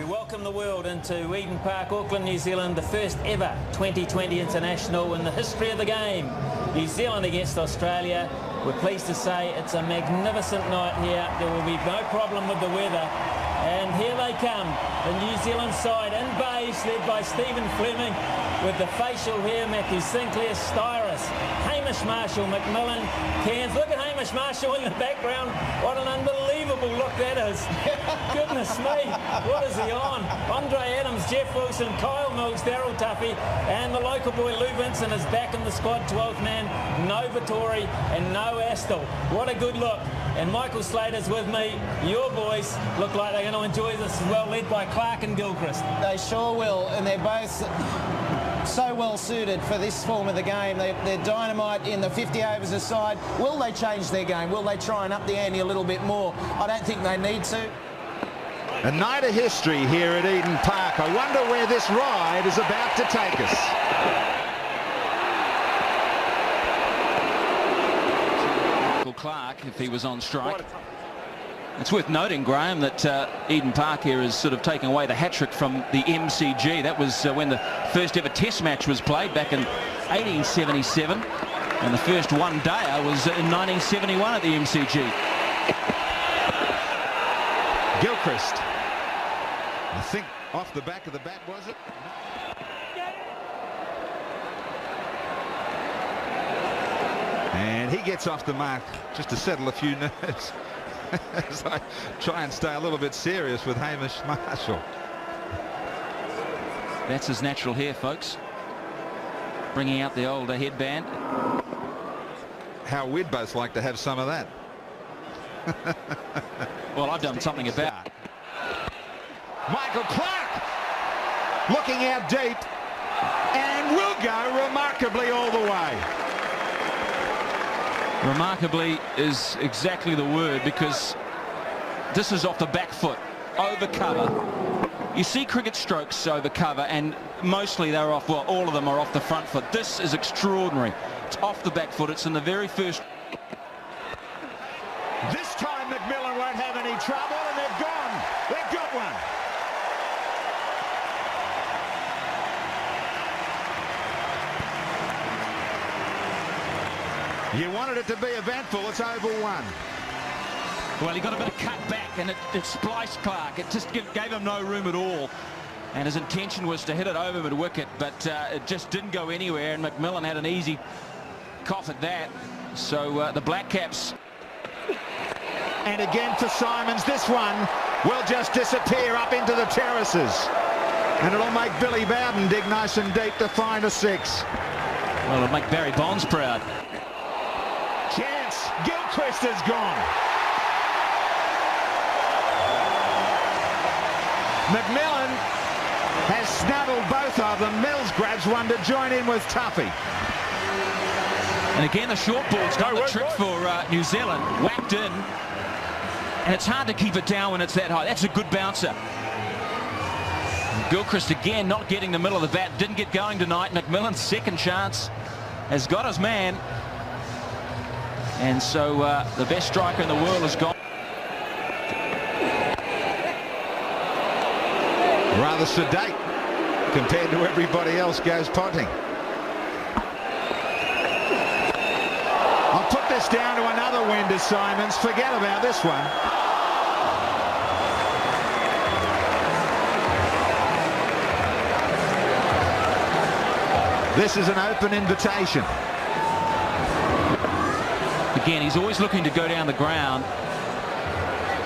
welcome the world into Eden Park, Auckland, New Zealand, the first ever 2020 international in the history of the game. New Zealand against Australia. We're pleased to say it's a magnificent night here. There will be no problem with the weather. And here they come, the New Zealand side in base, led by Stephen Fleming, with the facial hair, Mathew, Sinclair, Styris, Hamish, Marshall, McMillan, Cairns. Look at Hamish Marshall in the background. What an unbelievable look that is. Goodness me, what is he on? Andre Adams, Jeff Wilson, Kyle Mills, Daryl Tuffey, and the local boy Lou Vincent is back in the squad, 12th man. No Vittori and no Astle. What a good look. And Michael Slater's with me. Your boys look like they're going to enjoy this as well, led by Clarke and Gilchrist. They sure will, and they're both so well suited for this form of the game. They're dynamite in the 50 overs aside. Will they change their game? Will they try and up the ante a little bit more? I don't think they need to. A night of history here at Eden Park. I wonder where this ride is about to take us. Clarke, if he was on strike. It's worth noting, Graham, that Eden Park here is sort of taking away the hat-trick from the MCG. That was when the first ever test match was played back in 1877, and the first one-dayer was in 1971 at the MCG. Gilchrist, I think off the back of the bat, was it? And he gets off the mark just to settle a few nerves as I try and stay a little bit serious with Hamish Marshall. That's his natural hair, folks. Bringing out the older headband. How we'd both like to have some of that. Well, I've done something about it. Michael Clarke looking out deep and will go remarkably all the way. Remarkably is exactly the word, because this is off the back foot, over cover. You see cricket strokes over cover, and mostly they're off, well, all of them are off the front foot. This is extraordinary. It's off the back foot. It's in the very first. This time McMillan won't have any trouble, and they've gone. They've got one. You wanted it to be eventful. It's over one. Well, he got a bit of cut back, and it spliced Clarke. It just gave him no room at all. And his intention was to hit it over mid-wicket, but it just didn't go anywhere, and McMillan had an easy cough at that. So the Black Caps. And again for Symonds. This one will just disappear up into the terraces. And it'll make Billy Bowden dig nice and deep to find a six. Well, it'll make Barry Bonds proud. Chance. Gilchrist is gone. McMillan has snuggled both of them. Mills grabs one to join in with Tuffey. And again, the short ball's done the trick for New Zealand. Whacked in. And it's hard to keep it down when it's that high. That's a good bouncer. Gilchrist again not getting the middle of the bat. Didn't get going tonight. McMillan's second chance has got his man. And so the best striker in the world is gone. Rather sedate compared to everybody else goes Ponting. I'll put this down to another win to Symonds. Forget about this one. This is an open invitation. Again, he's always looking to go down the ground,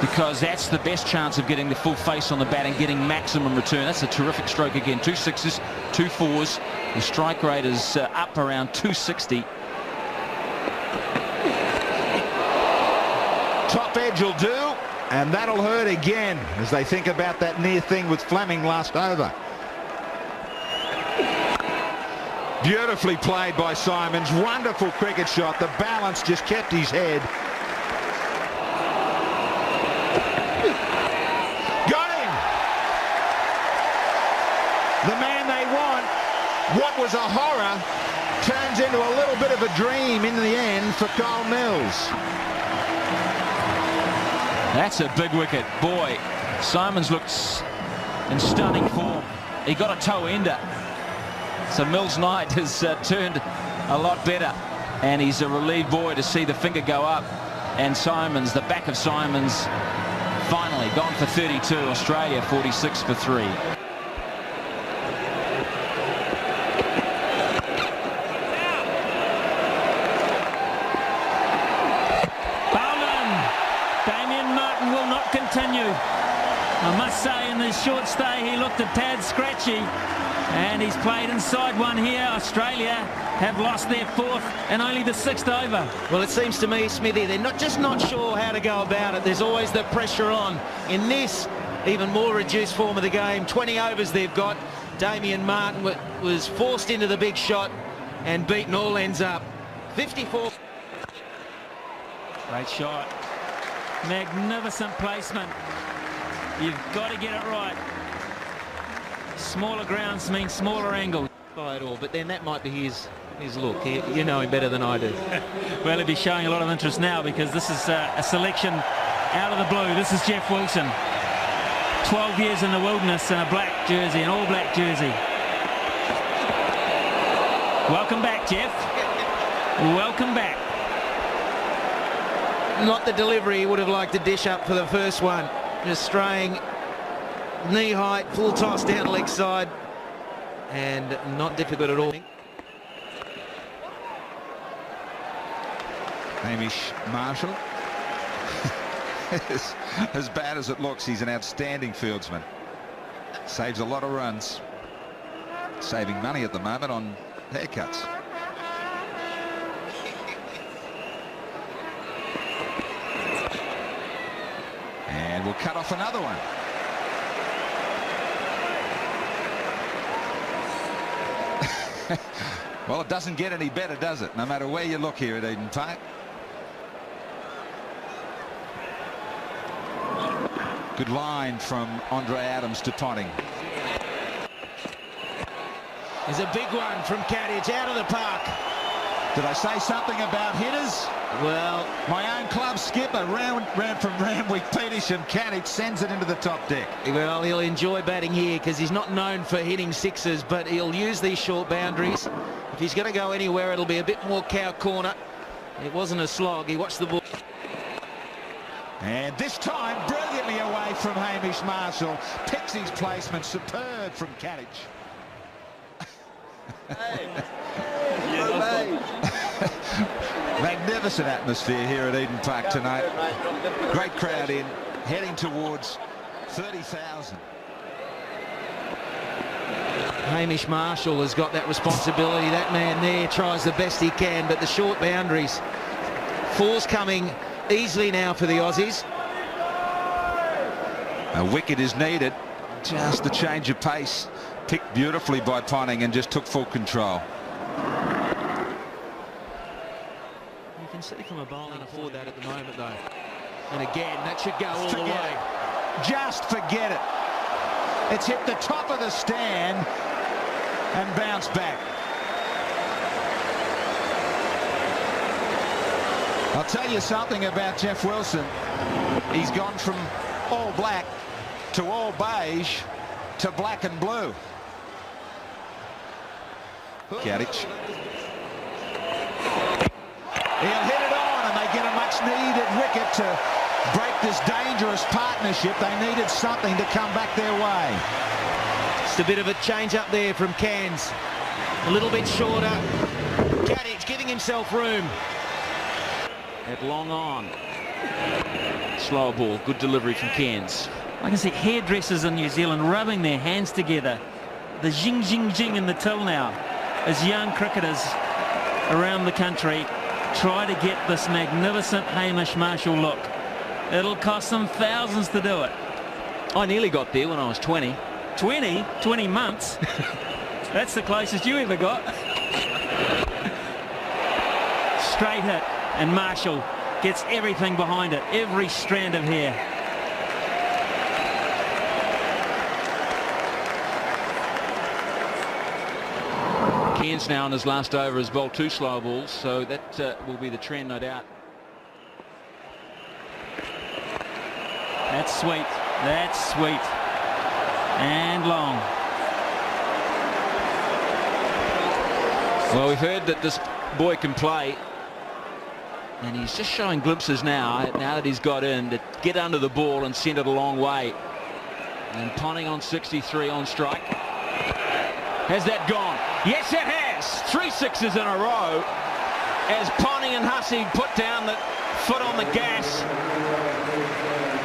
because that's the best chance of getting the full face on the bat and getting maximum return. That's a terrific stroke again. 2 sixes, 2 fours. The strike rate is up around 260. Top edge will do, and that'll hurt again as they think about that near thing with Fleming last over. Beautifully played by Symonds. Wonderful cricket shot. The balance just kept his head. Got him! The man they want. What was a horror turns into a little bit of a dream in the end for Kyle Mills. That's a big wicket. Boy, Symonds looks in stunning form. He got a toe ender. So Mills Knight has turned a lot better, and he's a relieved boy to see the finger go up. And Symonds, the back of Symonds, finally gone for 32. Australia 46 for 3. Bowden. Damien Martyn will not continue. I must say, in this short stay, he looked a tad scratchy, and he's played inside one here. Australia have lost their 4th and only the 6th over. Well, it seems to me, Smithy, they're not sure how to go about it. There's always the pressure on. In this even more reduced form of the game, 20 overs they've got. Damien Martyn was forced into the big shot and beaten all ends up. 54. Great shot. Magnificent placement. You've got to get it right. Smaller grounds mean smaller angles. By it all, but then that might be his look. You know him better than I do. Well, he'll be showing a lot of interest now, because this is a selection out of the blue. This is Jeff Wilson. 12 years in the wilderness in a black jersey, an all-black jersey. Welcome back, Jeff. Welcome back. Not the delivery he would have liked to dish up for the first one. Just straying knee height, full toss down leg side, and not difficult at all. Hamish Marshall. As bad as it looks, he's an outstanding fieldsman. Saves a lot of runs. Saving money at the moment on haircuts. And we'll cut off another one. Well, it doesn't get any better, does it? No matter where you look here at Eden Park. Good line from Andre Adams to Ponting. There's a big one from Katich out of the park. Did I say something about hitters? Well, my own club skipper, round from Randwick, Petersham, Katich sends it into the top deck. Well, he'll enjoy batting here because he's not known for hitting sixes, but he'll use these short boundaries. If he's going to go anywhere, it'll be a bit more cow corner. It wasn't a slog. He watched the ball. And this time, brilliantly away from Hamish Marshall. Picks his placement, superb from Katich. Magnificent atmosphere here at Eden Park tonight. Great crowd in, heading towards 30,000. Hamish Marshall has got that responsibility. That man there tries the best he can, but the short boundaries. Four's coming easily now for the Aussies. A wicket is needed. Just the change of pace. Picked beautifully by Ponting and just took full control. You can see from a bowling can't afford that at the moment, though. And again, that should go all the way. Just forget it. It's hit the top of the stand and bounced back. I'll tell you something about Jeff Wilson. He's gone from all black to all beige to black and blue. Katich. He'll hit it on, and they get a much-needed wicket to break this dangerous partnership. They needed something to come back their way. Just a bit of a change up there from Cairns. A little bit shorter. Katich giving himself room. At long on. Slower ball. Good delivery from Cairns. I can see hairdressers in New Zealand rubbing their hands together. The jing, jing, jing in the till now, as young cricketers around the country try to get this magnificent Hamish Marshall look. It'll cost them thousands to do it. I nearly got there when I was 20. 20 months? That's the closest you ever got. Straight hit, and Marshall gets everything behind it, every strand of hair. Cairns now on his last over has bowled 2 slow balls, so that will be the trend, no doubt. That's sweet. That's sweet. And long. Well, we've heard that this boy can play, and he's just showing glimpses now that he's got in, to get under the ball and send it a long way. And Ponting on 63 on strike. Has that gone? Yes, it has. 3 sixes in a row as Ponting and Hussey put down the foot on the gas.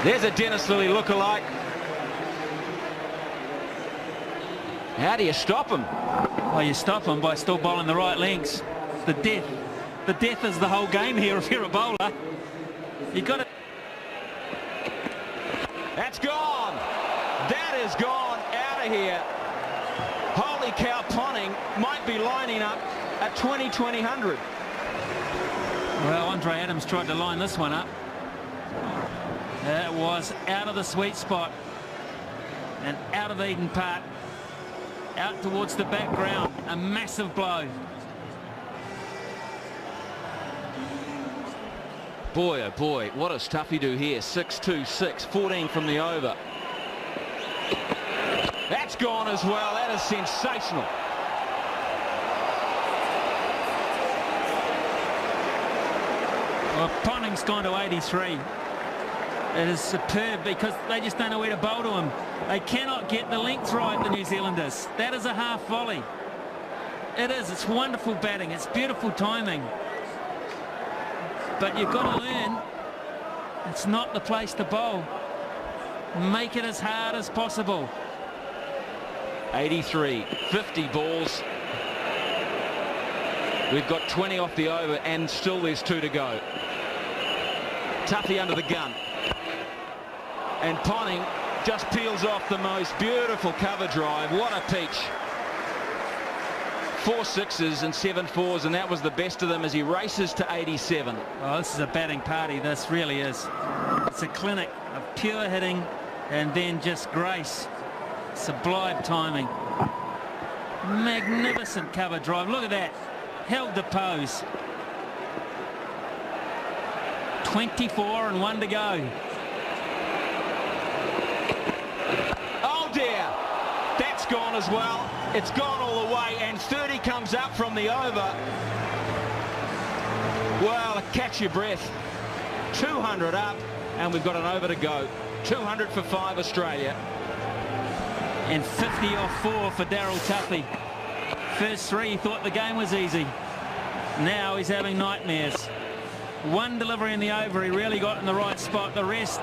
There's a Dennis Lilly lookalike. How do you stop him? Well, you stop him by still bowling the right lengths. The death is the whole game here if you're a bowler. You got it. That's gone. That is gone out of here. Holy cow, Ponting might be lining up a 20-20-100. Well, Andre Adams tried to line this one up. That was out of the sweet spot and out of Eden Park, out towards the background. A massive blow. Boy, oh boy, what does Tuffey do here? 6-2-6, 14 from the over. That's gone as well. That is sensational. Well, Ponting's gone to 83. It is superb because they just don't know where to bowl to him. They cannot get the length right, the New Zealanders. That is a half volley. It is. It's wonderful batting. It's beautiful timing. But you've got to learn it's not the place to bowl. Make it as hard as possible. 83, 50 balls. We've got 20 off the over and still there's 2 to go. Tuffey under the gun. And Ponting just peels off the most beautiful cover drive. What a peach. 4 sixes and 7 fours, and that was the best of them as he races to 87. Oh, this is a batting party. This really is. It's a clinic of pure hitting and then just grace. Sublime timing. Magnificent cover drive. Look at that. Held the pose. 24 and 1 to go. Oh dear. That's gone as well. It's gone all the way, and 30 comes up from the over. Well, catch your breath. 200 up, and we've got an over to go. 200 for 5 Australia. And 50 off 4 for Daryl Tuffey. First 3, he thought the game was easy. Now he's having nightmares. 1 delivery in the over, he really got in the right spot. The rest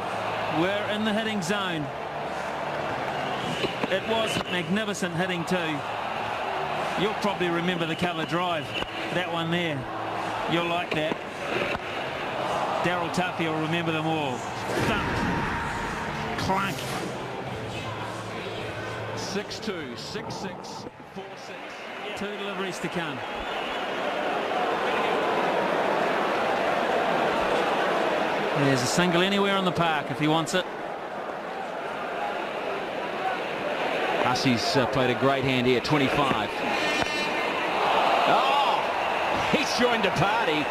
were in the hitting zone. It was magnificent hitting too. You'll probably remember the cover drive. That one there. You'll like that. Daryl Tuffey will remember them all. Thump. Clunk. 6-2, 6-6, 4-6. 2 deliveries to come. There's a single anywhere on the park if he wants it. Hussey's played a great hand here, 25. Oh, he's joined the party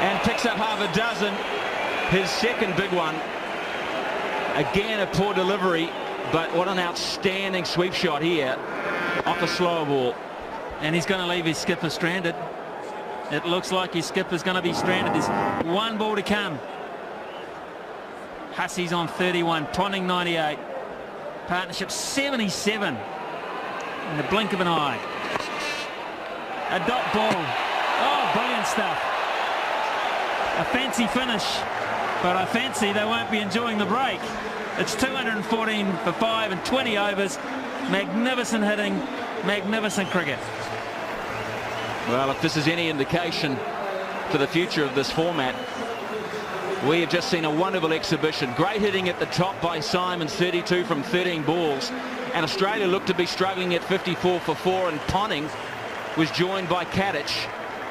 and picks up half a dozen. His second big one. Again, a poor delivery, but what an outstanding sweep shot here off a slow ball. And he's going to leave his skipper stranded. It looks like his skipper's going to be stranded. There's 1 ball to come. Hussey's on 31, Ponting 98. Partnership 77 in the blink of an eye. A dot ball. Oh, brilliant stuff. A fancy finish, but I fancy they won't be enjoying the break. It's 214 for 5 and 20 overs. Magnificent hitting, magnificent cricket. Well, if this is any indication for the future of this format, we have just seen a wonderful exhibition. Great hitting at the top by Symonds, 32 from 13 balls. And Australia looked to be struggling at 54 for 4, and Ponting was joined by Katich.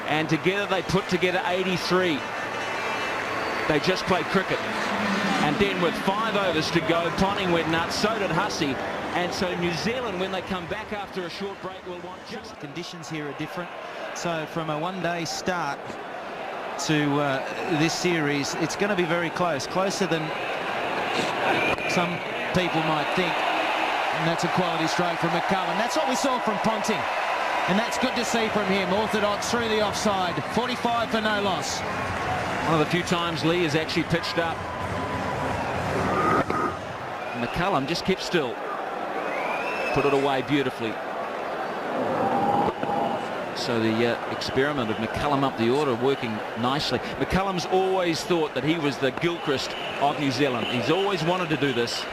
And together they put together 83. They just played cricket. And then with 5 overs to go, Ponting went nuts, so did Hussey. And so New Zealand, when they come back after a short break, will want just... Conditions here are different. So from a one-day start to this series, it's going to be very close, closer than some people might think. And that's a quality stroke from McCullum. That's what we saw from Ponting. And that's good to see from him. Orthodox through the offside. 45 for no loss. One of the few times Lee has actually pitched up. McCullum just kept still. Put it away beautifully. So the experiment of McCullum up the order working nicely. McCullum's always thought that he was the Gilchrist of New Zealand. He's always wanted to do this.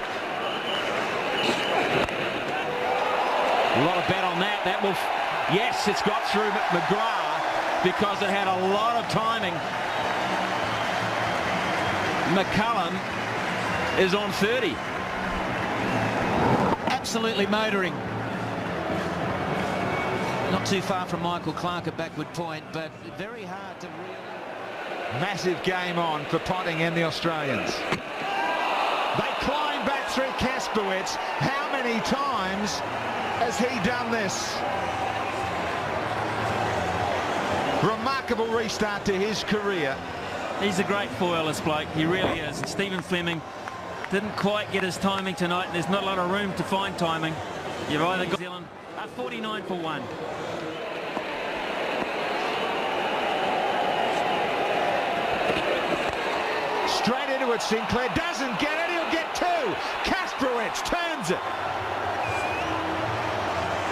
A lot of bat on that. That will... Yes, it's got through McGrath because it had a lot of timing. McCullum is on 30. Absolutely motoring. Not too far from Michael Clarke at backward point, but very hard to really... Massive game on for Ponting and the Australians. They climb back through Kasprowicz. How many times has he done this? Remarkable restart to his career. He's a great foil, this bloke. He really is. And Stephen Fleming didn't quite get his timing tonight. There's not a lot of room to find timing. You've either got New Zealand 49 for 1. Straight into it, Sinclair doesn't get it, he'll get 2. Kasprowicz turns it.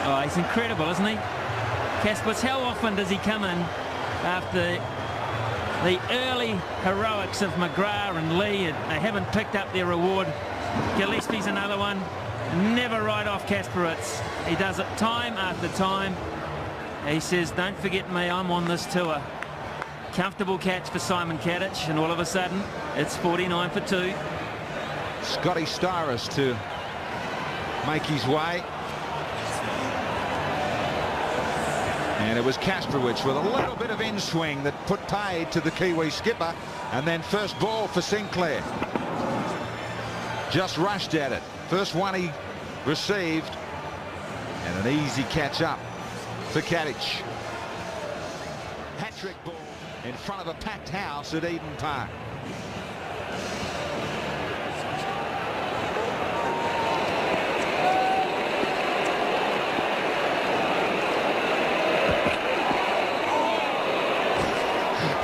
Oh, he's incredible, isn't he? Kasprowicz, how often does he come in after the early heroics of McGrath and Lee, and they haven't picked up their reward? Gillespie's another one. Never right off Kasprowicz. He does it time after time. He says, don't forget me, I'm on this tour. Comfortable catch for Simon Katich, and all of a sudden it's 49 for 2. Scotty Styris to make his way. And it was Kasprowicz with a little bit of in-swing that put paid to the Kiwi skipper. And then first ball for Sinclair. Just rushed at it. First one he received. And an easy catch up for Katich. Hat-trick ball in front of a packed house at Eden Park.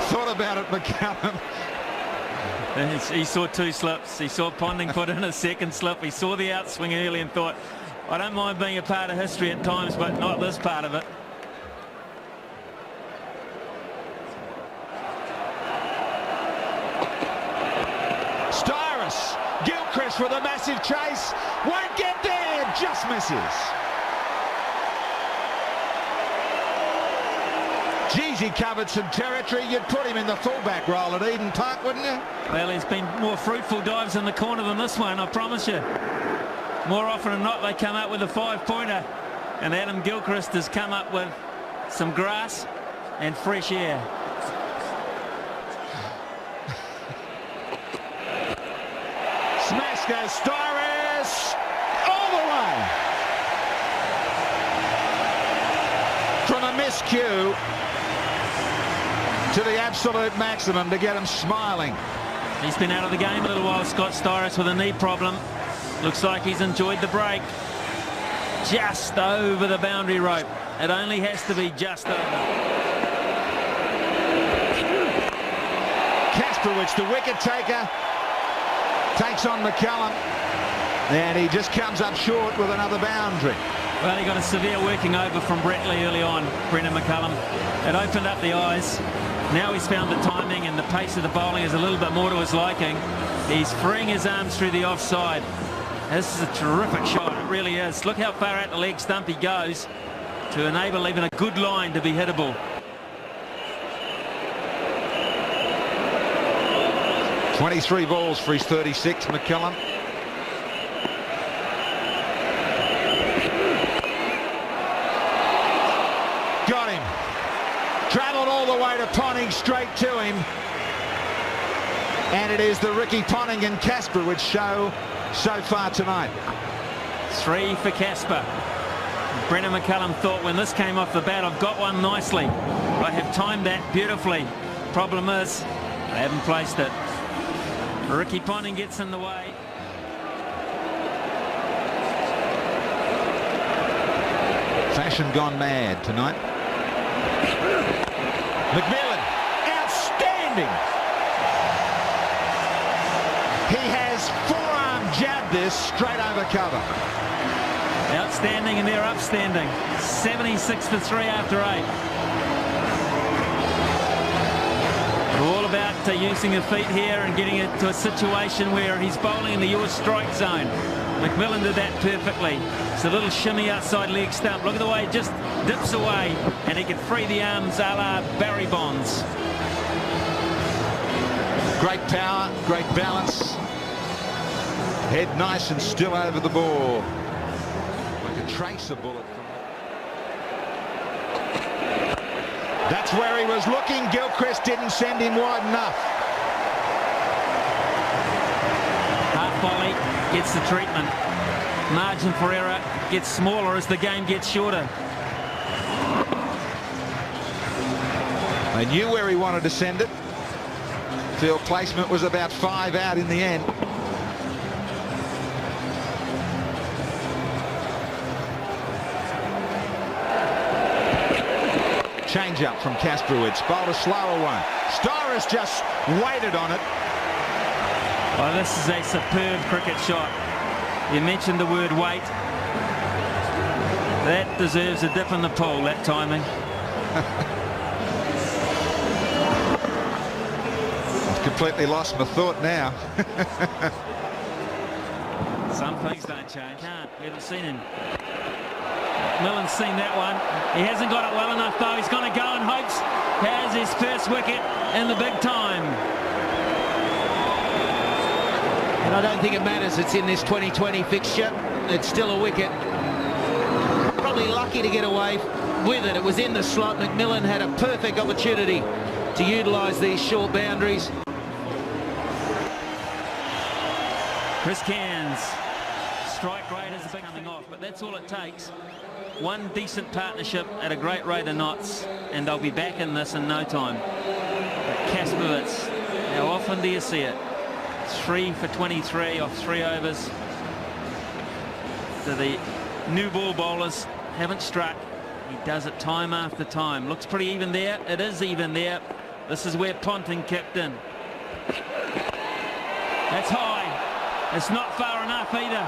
Thought about it, McCullum. He saw 2 slips. He saw Ponting put in a second slip. He saw the outswing early and thought, I don't mind being a part of history at times, but not this part of it. Styris, Gilchrist with a massive chase. Won't get there, just misses. Geez, he covered some territory. You'd put him in the fullback role at Eden Park, wouldn't you? Well, he's been more fruitful dives in the corner than this one, I promise you. More often than not, they come up with a 5-pointer. And Adam Gilchrist has come up with some grass and fresh air. Smash goes Styris all the way. From a miscue to the absolute maximum to get him smiling. He's been out of the game a little while, Scott Styris, with a knee problem. Looks like he's enjoyed the break. Just over the boundary rope. It only has to be just over. Kasprowicz, the wicket taker, takes on McCullum, and he just comes up short with another boundary. Well, he got a severe working over from Bretley early on, Brendon McCullum. It opened up the eyes. Now he's found the timing, and the pace of the bowling is a little bit more to his liking. He's freeing his arms through the offside. This is a terrific shot, it really is. Look how far out the leg stump he goes to enable even a good line to be hittable. .23 balls for his 36, McCullum. Got him. Travelled all the way to Ponting, straight to him. And it is the Ricky Ponting and Kasprowicz show so far tonight. 3 for Kasper. Brendon McCullum thought, when this came off the bat, I've got one nicely. I have timed that beautifully. Problem is, I haven't placed it. Ricky Ponting gets in the way. Fashion gone mad tonight. McMillan, outstanding. He has forearm jabbed this straight over cover. Outstanding, and they're upstanding. 76 for 3 after 8. All about using the feet here and getting it to a situation where he's bowling in the your strike zone. McMillan did that perfectly. It's a little shimmy outside leg stump. Look at the way it just dips away, and he can free the arms a la Barry Bonds. Great power, great balance. Head nice and still over the ball. Like a tracer bullet from that. That's where he was looking. Gilchrist didn't send him wide enough. Half volley gets the treatment. Margin for error gets smaller as the game gets shorter. They knew where he wanted to send it. Field placement was about 5 out in the end. Change up from Kasprowicz. Bowled a slower one. Styris just waited on it. Well, this is a superb cricket shot. You mentioned the word wait. That deserves a dip in the pool, that timing. I've completely lost my thought now. Some things don't change. We haven't seen him. McMillan's seen that one. He hasn't got it well enough, though. He's going to go and hopes has his first wicket in the big time. And I don't think it matters. It's in this 2020 fixture. It's still a wicket. Probably lucky to get away with it. It was in the slot. McMillan had a perfect opportunity to utilise these short boundaries. Chris Cairns. Strike rate is coming off, but that's all it takes. One decent partnership at a great rate of knots, and they'll be back in this in no time. Kasprowicz, how often do you see it? 3 for 23 off 3 overs. So the new ball bowlers haven't struck. He does it time after time. Looks pretty even there. It is even there. This is where Ponting kicked in. That's high. It's not far enough either.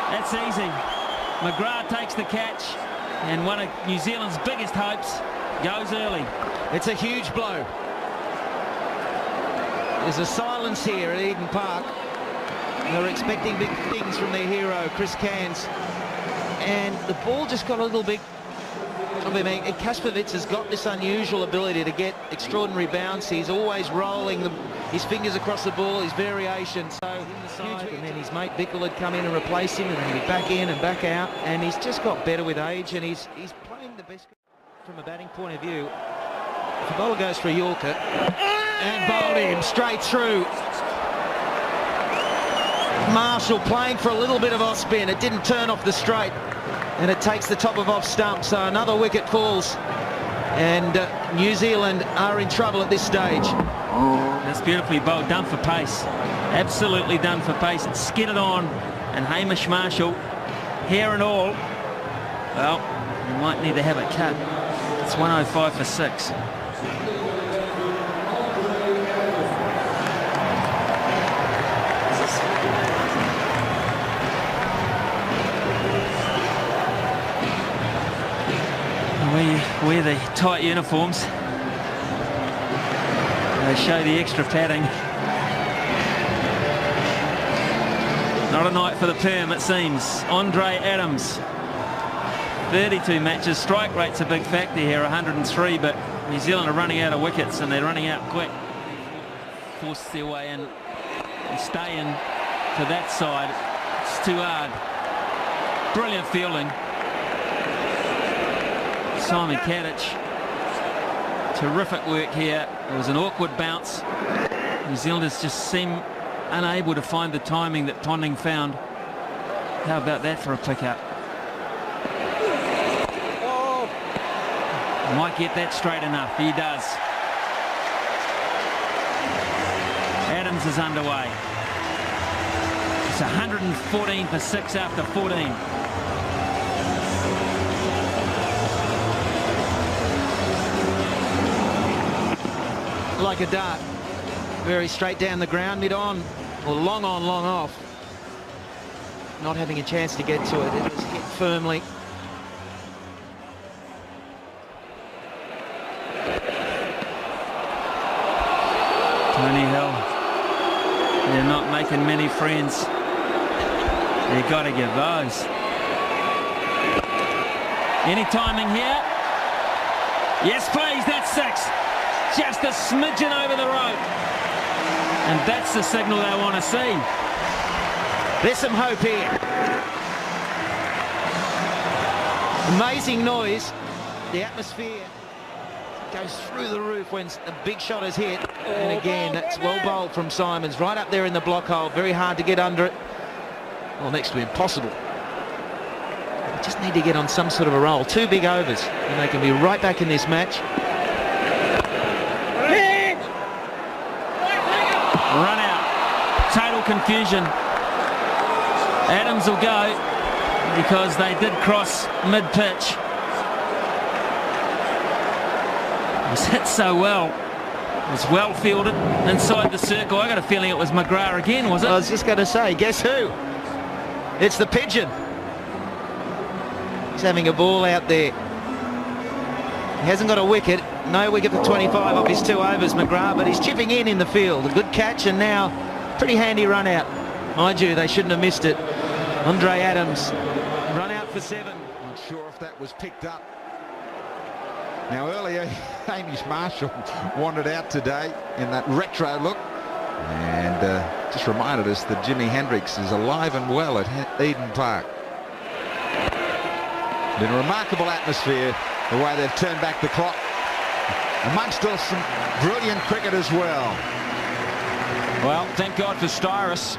That's easy. McGrath takes the catch, and one of New Zealand's biggest hopes goes early. It's a huge blow. There's a silence here at Eden Park. They're expecting big things from their hero, Chris Cairns. And the ball just got a little bit of him. And Kasprowicz has got this unusual ability to get extraordinary bounce. He's always rolling his fingers across the ball, his variation. So huge, and then his mate Bickle had come in and replace him, and then he'd be back in and back out. And he's just got better with age, and he's playing the best from a batting point of view. If the bowler goes for a Yorker and bowled him straight through. Marshall playing for a little bit of off spin. It didn't turn off the straight, and it takes the top of off stump. So another wicket falls, and New Zealand are in trouble at this stage. That's beautifully bowled, done for pace. Absolutely done for pace. It's skidded on, and Hamish Marshall, hair and all, well, you might need to have it cut. It's 105 for 6. We wear the tight uniforms. They show the extra padding. Not a night for the perm, it seems. Andre Adams, 32 matches. Strike rate's a big factor here, 103, but New Zealand are running out of wickets, and they're running out quick. Force their way in and stay in to that side. It's too hard. Brilliant fielding. Simon Katich. Terrific work here. It was an awkward bounce. New Zealanders just seem unable to find the timing that Ponting found. How about that for a pickup? Might get that straight enough. He does. Adams is underway. It's 114 for 6 after 14. like a dart. Very straight down the ground, mid on, or long on, long off. Not having a chance to get to it. It was hit firmly. Tony Hill, they're not making many friends. You've got to give those. Any timing here? Yes, please, that's 6. Just a smidgen over the rope. And that's the signal they want to see. There's some hope here. Amazing noise. The atmosphere goes through the roof when a big shot is hit. And again, that's well bowled from Symonds. Right up there in the block hole. Very hard to get under it. Well, next to impossible. They just need to get on some sort of a roll. 2 big overs, and they can be right back in this match. Run out. Total confusion. Adams will go because they did cross mid-pitch. It was hit so well. It was well fielded inside the circle. I got a feeling it was McGrath again, was it? I was just going to say, guess who? It's the pigeon. He's having a ball out there. He hasn't got a wicket. No wicket for 25 off his 2 overs, McGrath, but he's chipping in the field. A good catch, and now pretty handy run out. Mind you, they shouldn't have missed it. Andre Adams, run out for 7. Not sure if that was picked up. Now earlier, Hamish Marshall wandered out today in that retro look, and just reminded us that Jimi Hendrix is alive and well at Eden Park. Been a remarkable atmosphere, the way they've turned back the clock, amongst us some brilliant cricket as well. Well, thank God for Styris.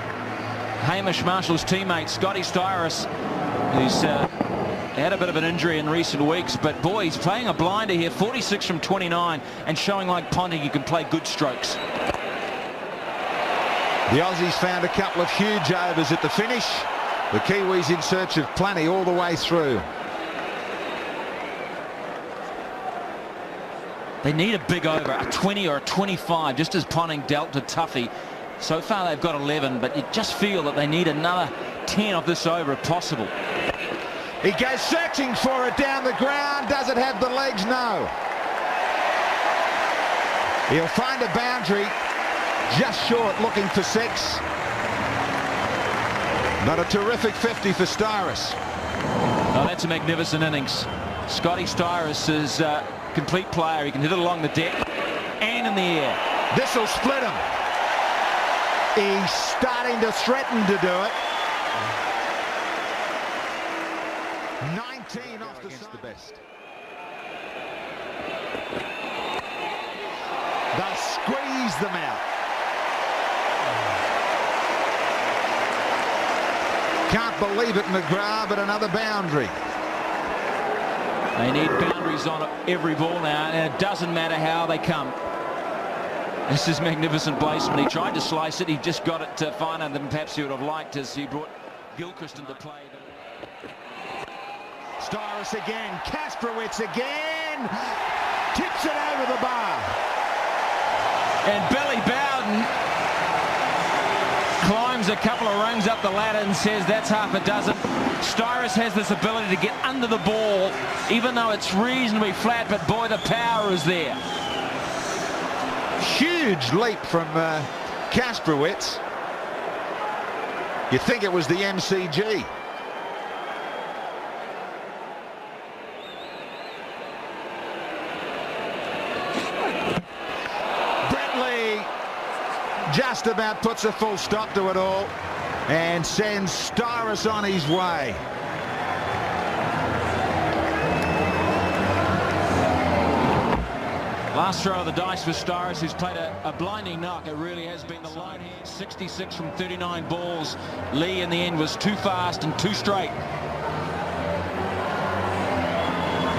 Hamish Marshall's teammate, Scotty Styris, who's had a bit of an injury in recent weeks, but boy, he's playing a blinder here, 46 from 29, and showing like Ponting you can play good strokes. The Aussies found a couple of huge overs at the finish. The Kiwis in search of plenty all the way through. They need a big over, a 20 or a 25, just as Ponting dealt to Tuffey. So far they've got 11, but you just feel that they need another 10 of this over if possible. He goes searching for it down the ground. Does it have the legs? No. He'll find a boundary just short, looking for 6. But a terrific 50 for Styris. Oh, that's a magnificent innings. Scotty Styris is a complete player. He can hit it along the deck and in the air. This will split him. He's starting to threaten to do it. 19 off the side. The best. They'll squeeze them out. Can't believe it, McGrath, but another boundary. They need boundaries on every ball now, and it doesn't matter how they come. This is magnificent placement. He tried to slice it. He just got it finer than perhaps he would have liked as he brought Gilchrist into play. Styris again. Kasprowicz again. Tips it over the bar. And Billy Bowden climbs a couple of rungs up the ladder and says that's half a dozen. Styris has this ability to get under the ball, even though it's reasonably flat, but boy, the power is there. Huge leap from Kasprowicz. You'd think it was the MCG. Just about puts a full stop to it all and sends Styris on his way. Last throw of the dice for Styris, who's played a blinding knock. It really has been the line here. 66 from 39 balls. Lee in the end was too fast and too straight.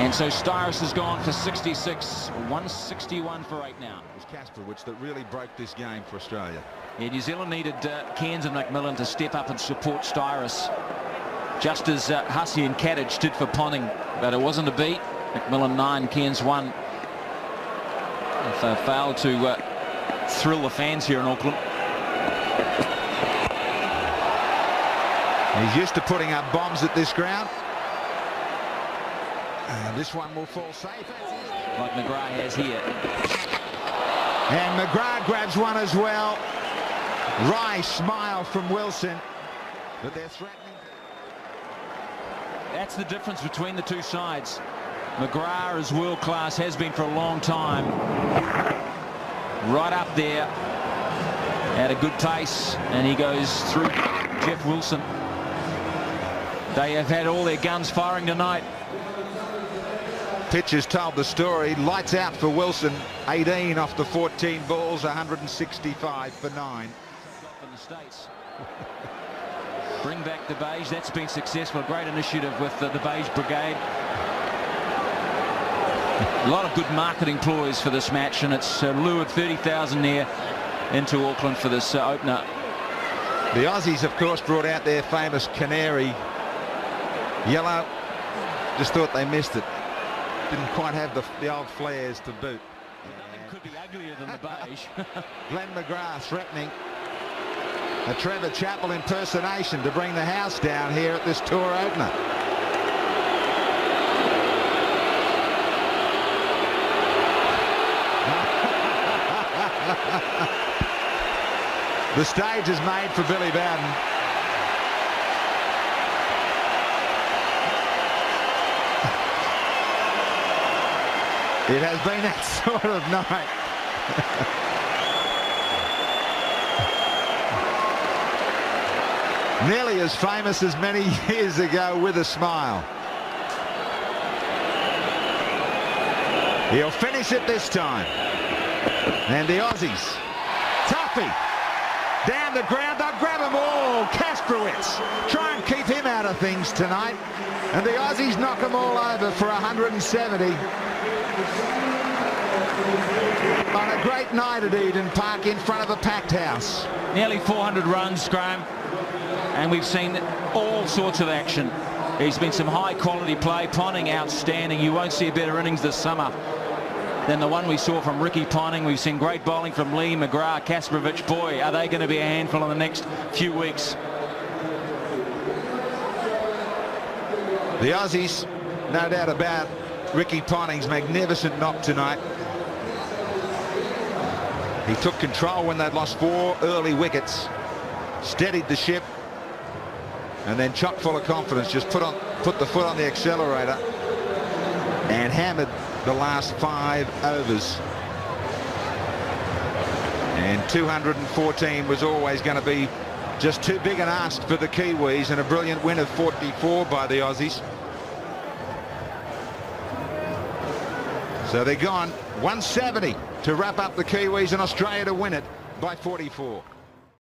And so Styris has gone for 66, 161 for 8 now. It was Kasprowicz that really broke this game for Australia. Yeah, New Zealand needed Cairns and McMillan to step up and support Styris, just as Hussey and Katich did for Ponting, but it wasn't a beat. McMillan 9, Cairns 1. If they failed to thrill the fans here in Auckland. He's used to putting up bombs at this ground. And this one will fall safe. Like McGrath has here. And McGrath grabs one as well. Wry smile from Wilson. But they're threatening. That's the difference between the two sides. McGrath is world class, has been for a long time. Right up there at a good pace, and he goes through Jeff Wilson. They have had all their guns firing tonight. Pitchers told the story. Lights out for Wilson. 18 off the 14 balls, 165 for 9. From the States. Bring back the beige. That's been successful. Great initiative with the beige brigade. A lot of good marketing ploys for this match, and it's lured 30,000 there into Auckland for this opener. The Aussies, of course, brought out their famous canary yellow. Just thought they missed it. Didn't quite have the old flares to boot. Nothing could be uglier than the beige. Glenn McGrath threatening a Trevor Chappell impersonation to bring the house down here at this tour opener. The stage is made for Billy Bowden. It has been that sort of night. Nearly as famous as many years ago with a smile. He'll finish it this time. And the Aussies. Tuffey. Down the ground. They'll grab them all. Kasprowicz. Try and keep him out of things tonight. And the Aussies knock them all over for 170. On a great night at Eden Park in front of a packed house. Nearly 400 runs, Graham. And we've seen all sorts of action. There's been some high quality play. Ponting outstanding. You won't see a better innings this summer than the one we saw from Ricky Ponting. We've seen great bowling from Lee, McGrath, Kasprowicz. Boy, are they going to be a handful in the next few weeks. The Aussies, no doubt about Ricky Ponting's magnificent knock tonight. He took control when they'd lost 4 early wickets, steadied the ship, and then chock full of confidence just put the foot on the accelerator and hammered the last 5 overs. And 214 was always going to be just too big an ask for the Kiwis, and a brilliant win of 44 by the Aussies. So they're gone 170 to wrap up the Kiwis, and Australia to win it by 44.